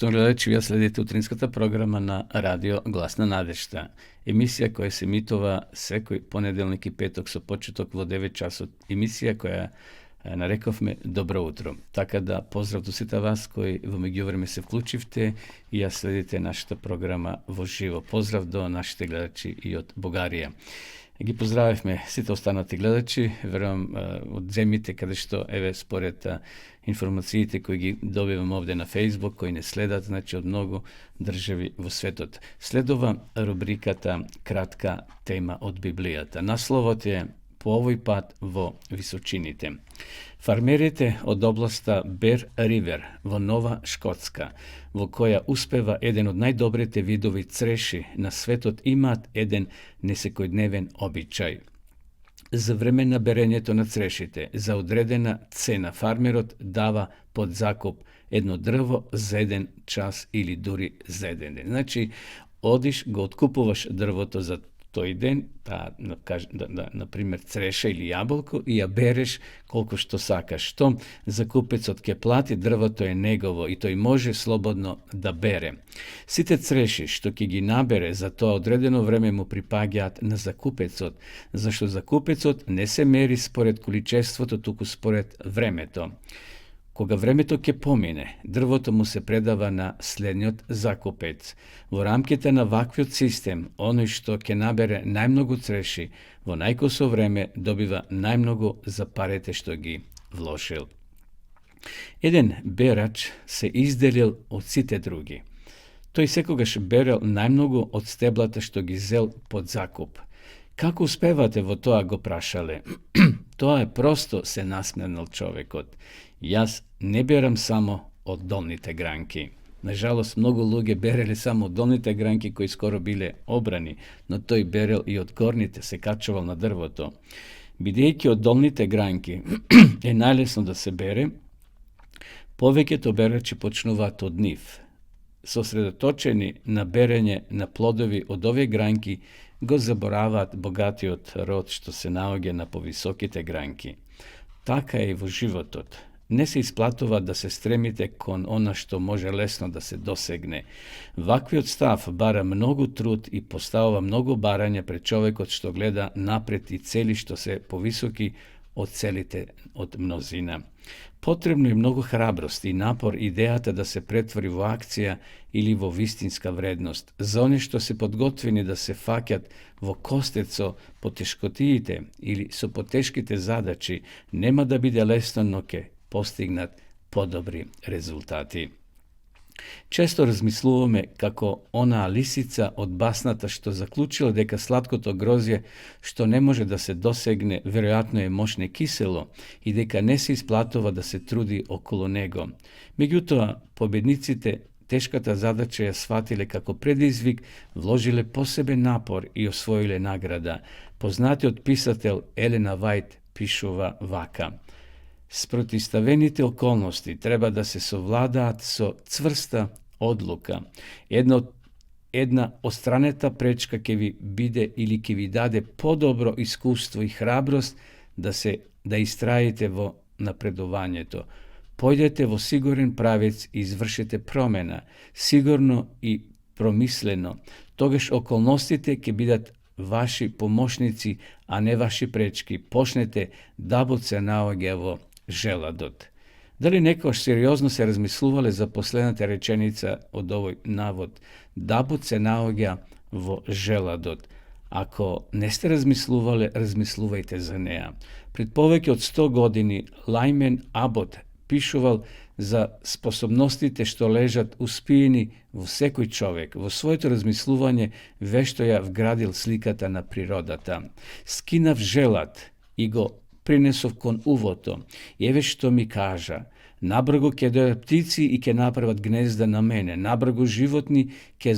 S1: Поштовани гледачи, вие следите утринската програма на Радио Гласна надежда. Емисија која се емитува секој понеделник и петок со почеток во 9 часот. Емисија која нарековме Добро утро. Така да поздрав до сите вас кои во меѓувреме се вклучивте и ја следите нашата програма во живо. Поздрав до нашите гледачи и од Бугарија. Ги поздравивме сите останати гледачи, верувам од земјите каде што еве според информациите кои ги добивам овде на Facebook, кои не следат, значи од многу држави во светот. Следува рубриката Кратка тема од Библијата. Насловот е по овој пат во височините. Фармерите од областа Бер Ривер во Нова Шкотска, во која успева еден од најдобрите видови цреши на светот, имаат еден несекојдневен обичај. За време на берењето на црешите, за одредена цена, фармерот дава под закуп едно дрво за 1 час или дури за 1 ден. Значи, одиш, го откупуваш дрвото за тој ден, например, цреша или јаболко, и ја береш колку што сакаш. Што закупецот ќе плати, дрвото е негово и тој може слободно да бере. Сите цреши што ќе ги набере за тоа одредено време му припаѓаат на закупецот, зашто закупецот не се мери според количеството, туку според времето. Кога времето ќе помине, дрвото му се предава на следниот закупец. Во рамките на ваквиот систем, оној што ќе набере најмногу цреши, во најкосо време добива најмногу за парите што ги вложил. Еден берач се изделил од сите други. Тој секогаш берел најмногу од стеблата што ги зел под закуп. Како успевате во тоа, го прашале? Тоа е просто, се насменал човекот. Јас не берам само од долните гранки. Нажалост, многу луѓе береле само од долните гранки кои скоро биле обрани, но тој берел и од горните, се качувал на дрвото. Бидејќи од долните гранки е најлесно да се бере, повеќето берачи почнуваат од нив. Сосредоточени на берење на плодови од овие гранки, го забораваат богатиот род што се наоѓа на повисоките гранки. Така е и во животот. Не се исплатува да се стремите кон она што може лесно да се досегне. Ваквиот став бара многу труд и поставува многу барања пред човекот што гледа напред и цели што се повисоки од целите од мнозина. Потребно е многу храброст и напор идејата да се претвори во акција или во вистинска вредност. За они што се подготвени да се фаќат во костец со потешкотиите или со потешките задачи, нема да биде лесно, но ќе постигнат подобри резултати. Често размислуваме како онаа лисица од басната што заклучила дека сладкото грозје што не може да се досегне веројатно е мошне кисело и дека не се исплатува да се труди околу него. Меѓутоа, победниците тешката задача ја сватиле како предизвик, вложиле посебен напор и освоиле награда. Познатиот писател Елена Вајт пишува вака: спротивставените околности треба да се совладаат со цврста одлука. Една остранета пречка ќе ви биде или ќе ви даде подобро искуство и храброст да истраите во напредувањето. Појдете во сигурен правец и извршете промена, сигурно и промислено. Тогаш околностите ќе бидат ваши помошници, а не ваши пречки. Почнете да се наоѓа во желадот. Дали некојаш сериозно се размислувале за последната реченица од овој навод? Дабот се наоѓа во желадот. Ако не сте размислувале, размислувајте за неа. Пред повеќе од 100 години Лајмен Абот пишувал за способностите што лежат успиени во секој човек. Во своето размислување вешто ја вградил сликата на природата. Скинав желат и го принесов кон увото. Еве што ми кажа: набргу ќе дојдат птици и ќе направат гнезда на мене. Набргу животни ќе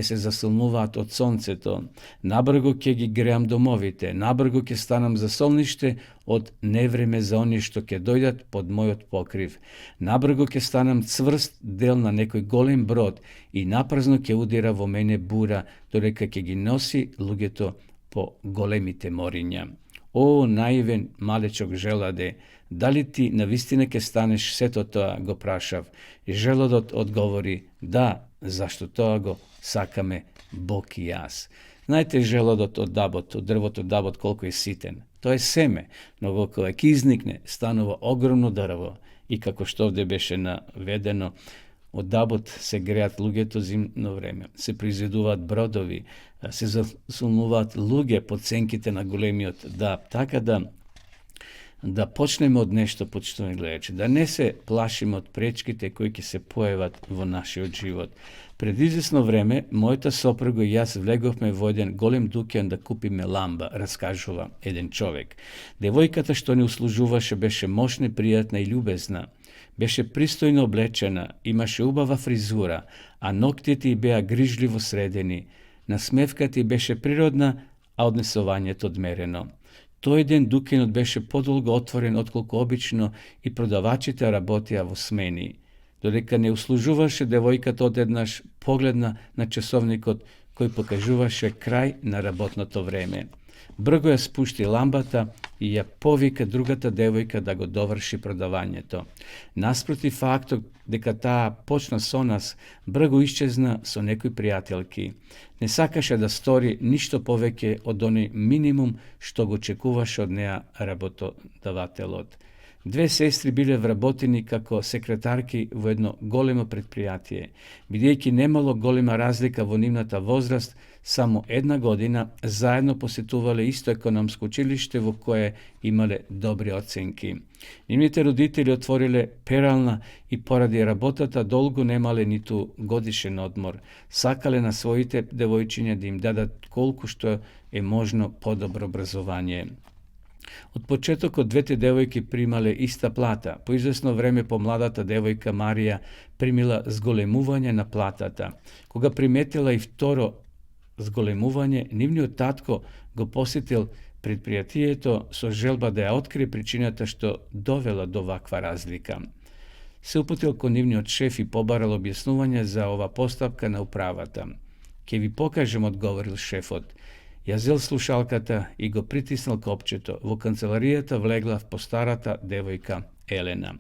S1: се засолнуваат од сонцето. Набргу ќе ги греам домовите. Набргу ќе станам за солниште од невреме за оние што ќе дојдат под мојот покрив. Набргу ќе станам цврст дел на некој голем брод и напразно ќе удира во мене бура, додека ќе ги носи луѓето по големите мориња. О, наивен малечок желаде, дали ти навистина ке станеш сето тоа, го прашав. И желодот одговори, да, зашто тоа го сакаме Бог и јас. Знаете желодот од дабот, од дрвото дабот колку е ситен. Тоа е семе, но кога ќе изникне, станува огромно дрво. И како што овде беше наведено, од дабот се греат луѓето зимно време, се произведуваат бродови, се засумуваат луѓе под сенките на големиот даб, така да почнеме од нешто, почитувани гледачи, да не се плашиме од пречките кои ќе се појават во нашиот живот. Пред извесно време, мојата сопруга и јас влеговме во еден голем дуќан да купиме ламба, раскажува еден човек. Девојката што ни услужуваше беше мощна, пријатна и љубезна. Беше пристојно облечена, имаше убава фризура, а ноктите ѝ беа грижливо средени. Насмевката ѝ беше природна, а однесувањето одмерено. Тој ден дуќанот беше подолго отворен отколку обично и продавачите работеа во смени. Додека не услужуваше, девојката одеднаш погледна на часовникот кој покажуваше крај на работното време. Брзо ја спушти ламбата и ја повика другата девојка да го доврши продавањето. Наспротив фактот дека таа почна со нас, брзо исчезна со некои пријателки. Не сакаше да стори ништо повеќе од оној минимум што го очекуваше од неа работодавателот. Две сестри биле вработени како секретарки во едно големо предпријатие. Бидејќи немало голема разлика во нивната возраст, само една година заедно посетувале исто економско училиште во кое имале добри оценки. Нивните родители отвориле перална и поради работата долго немале ниту годишен одмор. Сакале на своите девојчиња да им дадат колку што е можно подобро образование. Од почетокот двете девојки примале иста плата. По извесно време помладата девојка Марија примила зголемување на платата. Кога приметила и второ зголемување, нивниот татко го посетил предпријатието со желба да ја открие причината што довела до ваква разлика. Се упутил кон нивниот шеф и побарал објаснување за ова постапка на управата. Ке ви покажем, одговорил шефот. Ја зел слушалката и го притиснал копчето. Во канцеларијата влегла по старата девојка Елена.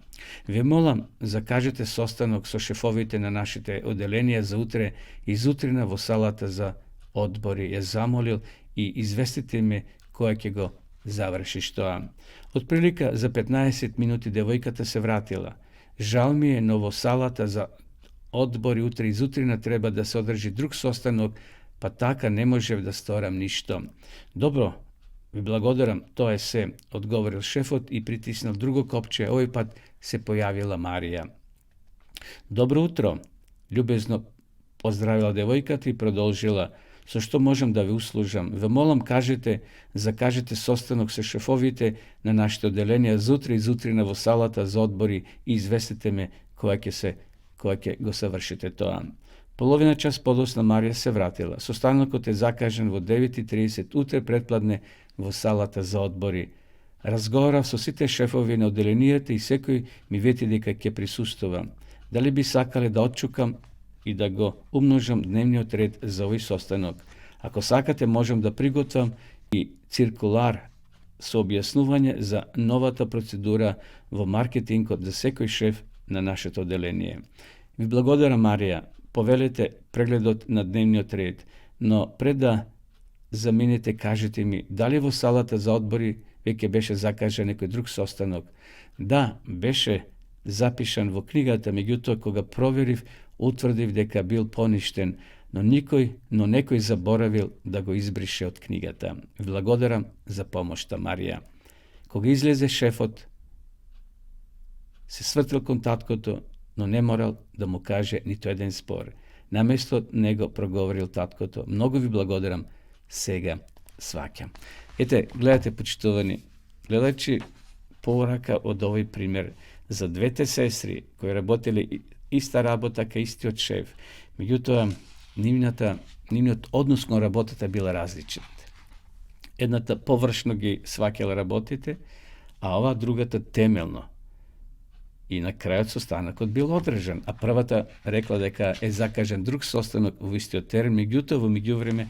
S1: Ве молам, закажете состанок со шефовите на нашите оделенија за утре изутрина во салата за одбори, ја замолил и известите ме која ќе го завршиш тоа. Отприлика за 15 минути девојката се вратила. Жал ми е, но во салата за одбори утре изутрина треба да се одржи друг состанок, па така не можев да сторам ништо. Добро, ви благодарам, тоа е се, одговорил шефот и притиснал друго копче, овој пат се појавила Марија. Добро утро, љубезно поздравила девојката и продолжила. Со што можам да ви услужам? Ве молам, закажете состанок со шефовите на нашите оделенија за утре изутрина во салата за одбори и известите ме која ќе го завршите тоа. Половина час подосна Марија се вратила. Состанокот е закажен во 9:30 утре предпладне во салата за одбори. Разговарав со сите шефови на оделенијата и секој ми вети дека ќе присуствува. Дали би сакале да отчукам и да го умножам дневниот ред за овој состанок? Ако сакате, можам да приготвам и циркулар со објаснување за новата процедура во маркетингот за секој шеф на нашето оделение. Ви благодарам, Марија. Повелете прегледот на дневниот ред, но пред да заминете, кажете ми, дали во салата за одбори веќе беше закажан некој друг состанок? Да, беше запишан во книгата, меѓутоа кога проверив, утврдив дека бил поништен, но некој заборавил да го избрише од книгата. Благодарам за помошта, Марија. Кога излезе шефот, се свртил кон таткото, но не морал да му каже ниту еден збор. Наместо него проговорил таткото. Многу ви благодарам, сега сваќам. Ете, гледате, почитувани, гледајќи порака од овој пример за двете сестри кои работеле иста работа кај истиот шеф, меѓутоа нивниот однос кон работата била различит. Едната површно ги сваќала работите, а ова другата темелно. И на крајот состанокот бил одржан, а првата рекла дека е закажан друг состанок во истиот терен, меѓутоа во меѓувреме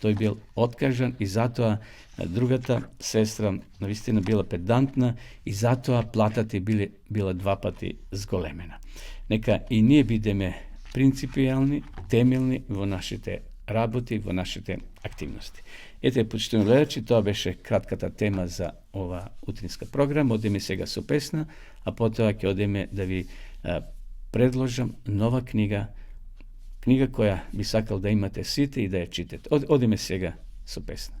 S1: той бил откажан и затоа другата сестра навистина била педантна и затоа платата била 2 пати зголемена. Нека и ние бидеме принципиални, темелни во нашите работи, во нашите активности. Ете, почитувани гледачи, тоа беше кратката тема за ова утринска програма. Одеме сега со песна, а потоа ќе одеме да ви предложам нова книга која би сакал да имате сите и да ја читате. Одеме сега со песна.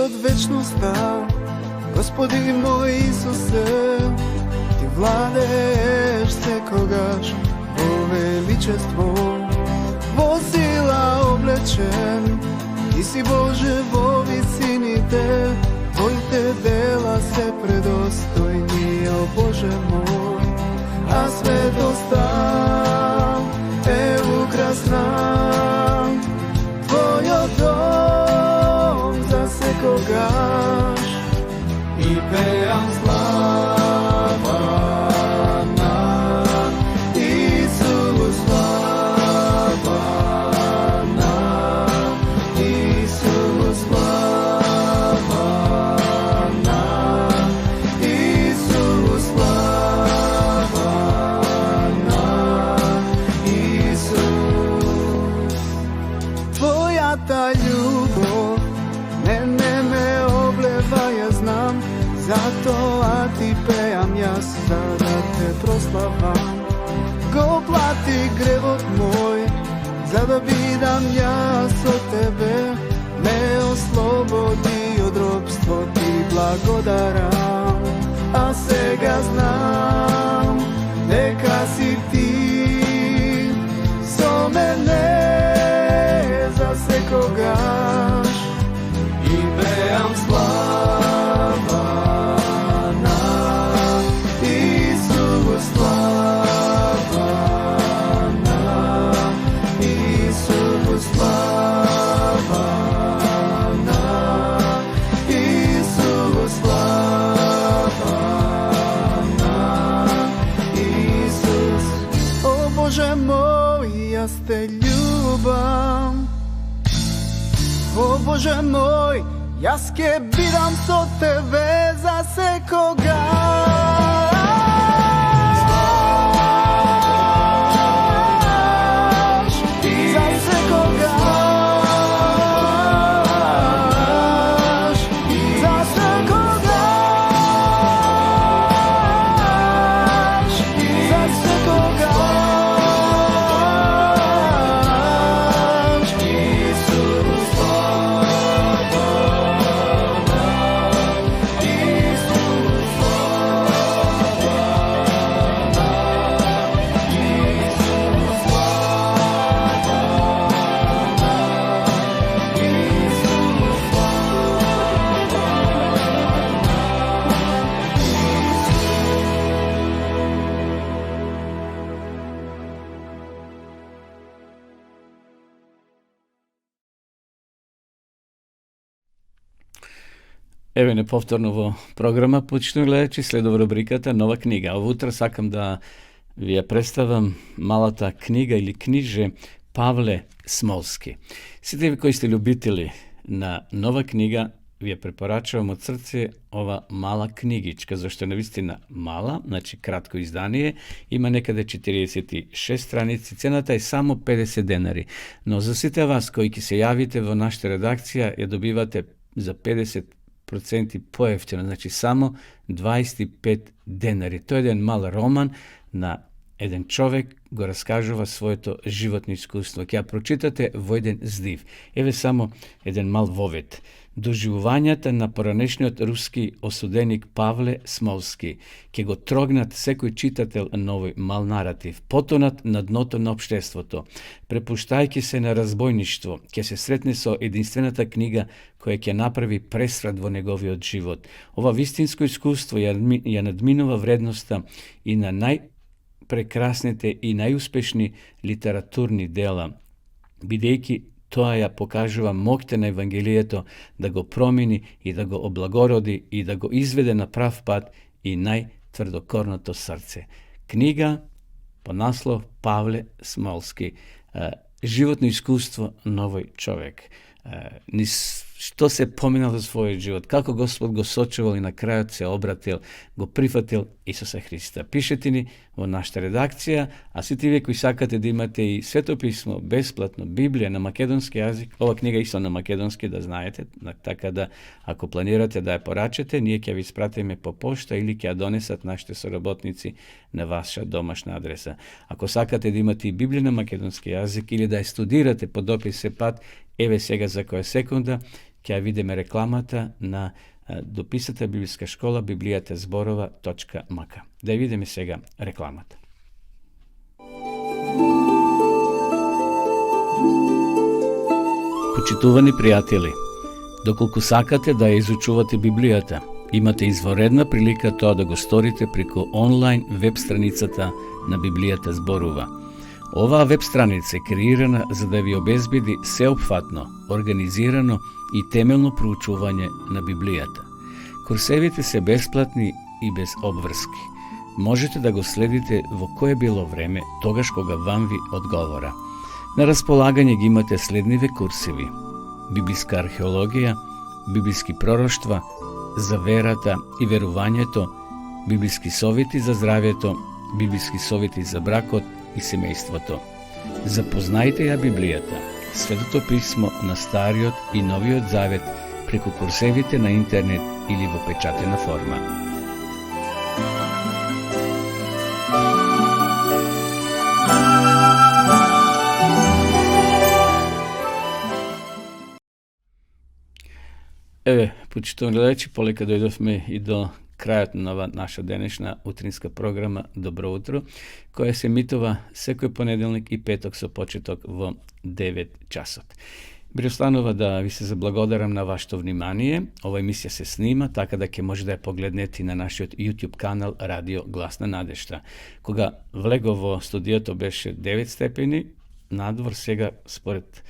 S5: Od večnosta, Gospodi moj Isuse, Ti vladeš sekogaš vo veličestvo, vo sila oblečen, Ti si Bože vo visini te, Tvojte dela se predostojni, o Bože moj, a svetosta, ukrasna, Tvojo dom za sekogaš i pejam slava na Isu, slava na Isu, slava na Isu, slava na Isu. Tvoja ta ljubov mene me obleva, ja znam, zato a ti pejam ja sada te proslavam. Go plati grevot moj, za da bidam ja so tebe, me oslobodi od ropstvo, ti blagodaram. A sega znam, neka si ti so mene za sekogaš i pejam slava na Isu, slava na Isu, slava na Isu, slava na Isus. O Bože moj, ja te ljubam. O Bože moj, ja ske bidam so tebe za sekogaš. Za sekogaš. Za sekogaš. Za sekogaš. Isus, slava na Isus, slava na Isus, slava na Isus,
S1: Еве неповторно во програма, почитувани гледачи, следува рубриката Нова книга. Ово утро сакам да ви ја представам малата книга или книже Павле Смолски. Сите ви кои сте љубители на нова книга, ви ја препорачувам од срце ова мала книгичка, зашто е навистина мала, значи кратко издание, има некаде 46 страници, цената е само 50 денари. Но за сите вас кои ќе се јавите во нашата редакција, ја добивате за 50% поевтино, значи само 25 денари. Тој е еден мал роман на еден човек го раскажува своето животно искуство. Ќе ја прочитате во еден здив. Еве само еден мал вовед. Доживувањата на поранешниот руски осуденик Павле Смолски ќе го трогнат секој читател на овој мал наратив, потонат на дното на општеството, препуштајќи се на разбойништво, ќе се сретне со единствената книга која ќе направи пресрат во неговиот живот. Ова вистинско искуство ја надминува вредноста и на најпрекрасните и најуспешни литературни дела, бидејќи тоа ја покажува моќта на Евангелието да го промени и да го облагороди и да го изведе на прав пат и најтврдокорното срце. Книга по наслов Павле Смолски. Животно искуство на овој човек. Што се поминал за својот живот, како Господ го сочувал и на крајот се обратил, го прифатил Исуса Христа. Пишете ни во нашата редакција, а сите вие кои сакате да имате и Свето писмо бесплатно, Библија на македонски јазик, ова книга исто на македонски, да знаете, така да ако планирате да ја порачате, ние ќе ви испратиме по пошта или ќе ја донесат нашите соработници на ваша домашна адреса. Ако сакате да имате и Библија на македонски јазик или да ја студирате по допис се пат, еве сега за која секунда ќе ја видиме рекламата на дописата библиска школа библијата зборова.мк. Да ја видиме сега рекламата. Почитувани пријатели, доколку сакате да ја изучувате Библијата, имате изворедна прилика тоа да го сторите преку онлайн веб страницата на Библијата зборува. Оваа веб страница е креирана за да ви обезбеди сеопфатно, организирано и темелно проучување на Библијата. Курсевите се бесплатни и без обврски. Можете да го следите во кое било време, тогаш кога вам ви одговора. На располагање ги имате следниве курсеви: библиска археологија, библиски пророштва, за верата и верувањето, библиски совети за здравјето, библиски совети за бракот и семејството. Запознајте ја Библијата, Светото писмо на Стариот и Новиот Завет преку курсевите на интернет или во печатена форма. Еве, почитувани гледачи, полека дојдовме и до крајот на наша денешна утринска програма Добро утро, која се емитува секој понеделник и петок со почеток во 9 часот. Би останува да ви се заблагодарам на вашето внимание. Ова емисија се снима, така да ќе може да ја погледнете на нашиот YouTube канал Радио Гласна надежта. Кога влегов во студиото беше 9 степени, надвор сега според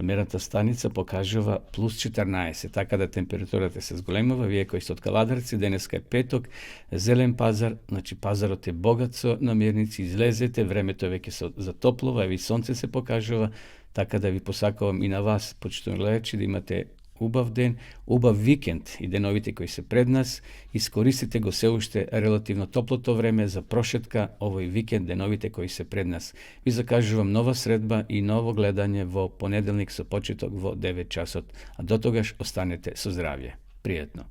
S1: мерната станица покажува плюс 14, така да температурата се зголемува. Вие кои сте од Кавадарци, денеска е петок, зелен пазар, значи пазарот е богат со намирници, излезете, времето веќе се затоплува, еви сонце се покажува, така да ви посакувам и на вас, почитувани гледачи, да имате убав ден, убав викенд и деновите кои се пред нас. Искористите го се уште релативно топлото време за прошетка овој викенд, деновите кои се пред нас. Ви закажувам нова средба и ново гледање во понеделник со почеток во 9 часот, а до тогаш останете со здравје. Пријатно.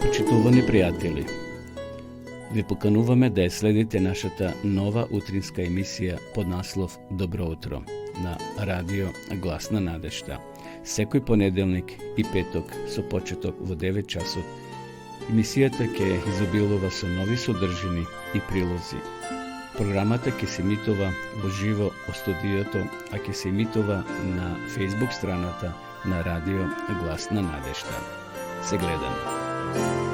S1: Почитувани пријатели, ви покануваме да ја следите нашата нова утринска емисија под наслов Добро утро на Радио Гласна надежта. Секој понеделник и петок со почеток во 9 часот. Емисијата ќе изобилува со нови содржини и прилози. Програмата ќе се емитува во живо од студиото, а ќе се емитува на Facebook страната на Радио Гласна надежта. Се гледаме.